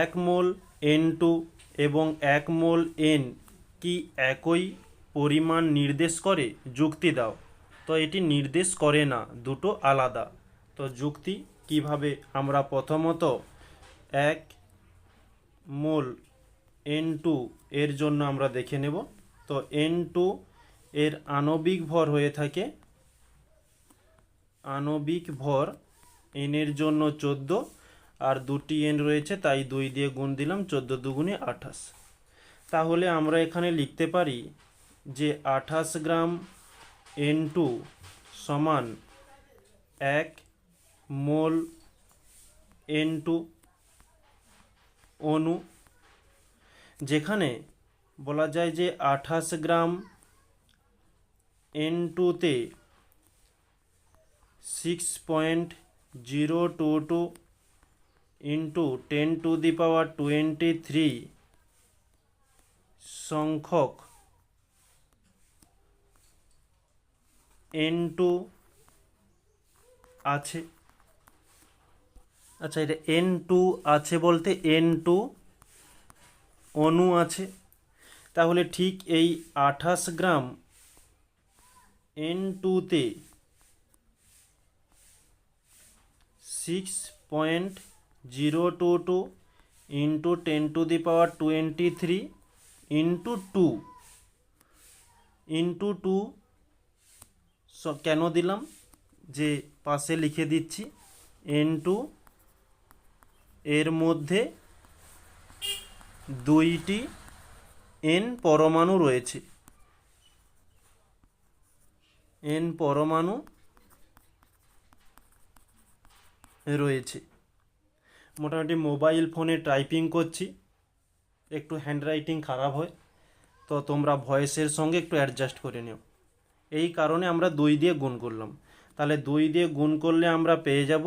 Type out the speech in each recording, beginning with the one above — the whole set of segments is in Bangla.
এক মোল N2 এবং এক মোল N কি একই পরিমাণ নির্দেশ করে? যুক্তি দাও। তো এটি নির্দেশ করে না, দুটো আলাদা। তো যুক্তি কিভাবে? আমরা প্রথমত এক মোল N2 এর জন্য আমরা দেখে নেব। তো N2 এর আণবিক ভর হয়ে থাকে, আণবিক ভর N এর জন্য 14, আর দুটি N রয়েছে তাই 2 দিয়ে গুণ দিলাম, 14 দুগুণে 28। তাহলে আমরা এখানে লিখতে পারি যে 28 গ্রাম N2 সমান 1 মোল N2 অণু, যেখানে বলা যায় যে 28 গ্রাম N2-তে 6.022 ইন্টু 10⁻23 সংখ্যক N2 আছে। আচ্ছা, এটা N2 আছে বলতে N2 অণু আছে। তাহলে ঠিক এই 28 গ্রাম N2-তে 6.022 ইন্টু 10⁻23 ইন্টু 2 কেন দিলাম, যে পাশে লিখে দিচ্ছি N2 এর মধ্যে 2টি N পরমাণু রয়েছে, N পরমাণু রয়েছে। মোটামুটি মোবাইল ফোনে টাইপিং করছি, একটু হ্যান্ডরাইটিং খারাপ হয়, তো তোমরা ভয়েসের সঙ্গে একটু অ্যাডজাস্ট করে নিও। এই কারণে আমরা 2 দিয়ে গুণ করলাম। তাহলে 2 দিয়ে গুণ করলে আমরা পেয়ে যাব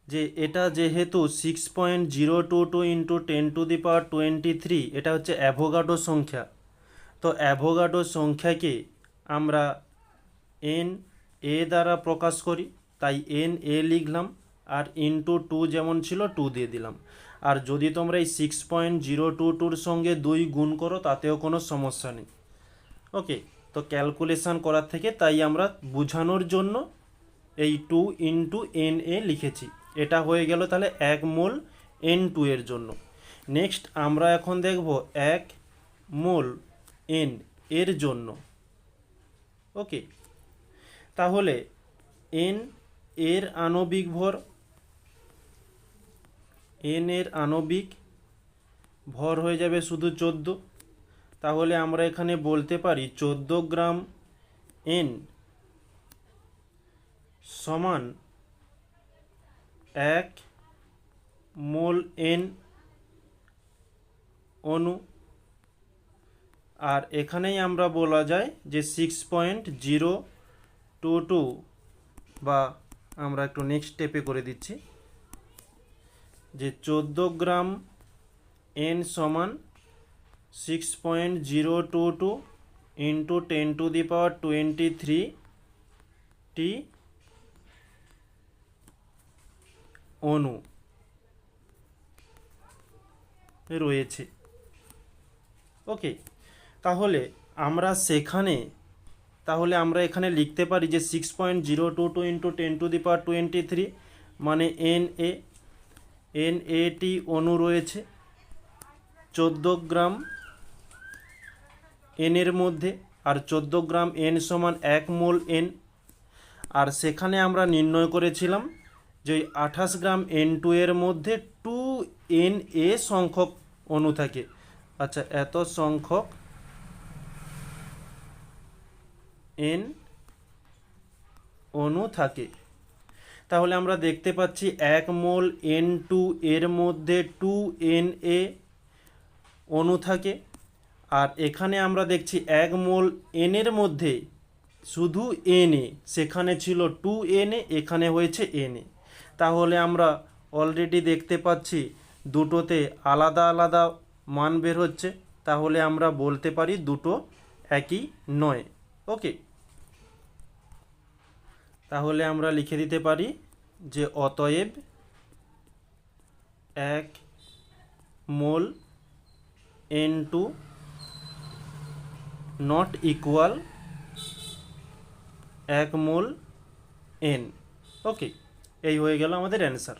যে এটা যেহেতু 6.022 ইন্টু 10⁻23, এটা হচ্ছে অ্যাভোগাড্রো সংখ্যা। তো অ্যাভোগাড্রো সংখ্যাকে আমরা এন এ দ্বারা প্রকাশ করি, তাই এন এ লিখলাম, আর ইন্টু 2 যেমন ছিল 2 দিয়ে দিলাম। আর যদি তোমরা এই 6.022-র সঙ্গে 2 গুণ করো তাতেও কোনো সমস্যা নেই। ওকে, তো ক্যালকুলেশান করার থেকে তাই আমরা বোঝানোর জন্য এই 2 ইন্টু এন এ লিখেছি। এটা হয়ে গেল তাহলে 1 মোল N2 এর জন্য। নেক্সট আমরা এখন দেখব 1 মোল N এর জন্য। ওকে, তাহলে N এর আণবিক ভর, N এর আণবিক ভর হয়ে যাবে শুধু 14। তাহলে আমরা এখানে বলতে পারি 14 গ্রাম N সমান 1 মোল N অণু। আর এখানেই আমরা বলা যায় যে 6.022, বা আমরা একটু নেক্সট স্টেপে করে দিচ্ছি যে 14 গ্রাম N সমান 6.022 ইন্টু 10⁻23 অণু রয়েছে। ওকে, তাহলে আমরা এখানে লিখতে পারি যে 6.022 ইন্টু 10⁻23 মানে এন এটি অণু রয়েছে 14 গ্রাম N এর মধ্যে, আর 14 গ্রাম N সমান 1 মোল N। আর সেখানে আমরা নির্ণয় করেছিলাম যে 28 গ্রাম N2 এর মধ্যে 2Na সংখ্যক অণু থাকে। আচ্ছা, এত সংখ্যক N অণু থাকে। তাহলে আমরা দেখতে পাচ্ছি 1 মোল N2 এর মধ্যে 2Na অণু থাকে। আর এখানে আমরা দেখছি 1 মোল N এর মধ্যে শুধু Na, সেখানে ছিল 2Na, এখানে হয়েছে Na। তাহলে আমরা অলরেডি দেখতে পাচ্ছি দুটোতে আলাদা আলাদা মান বের হচ্ছে, তাহলে আমরা বলতে পারি দুটো একই নয়। ওকে, তাহলে আমরা লিখে দিতে পারি যে অতএব এক মোল N2 not equal 1 mole N। ওকে, এই হয়ে গেল আমাদের অ্যান্সার।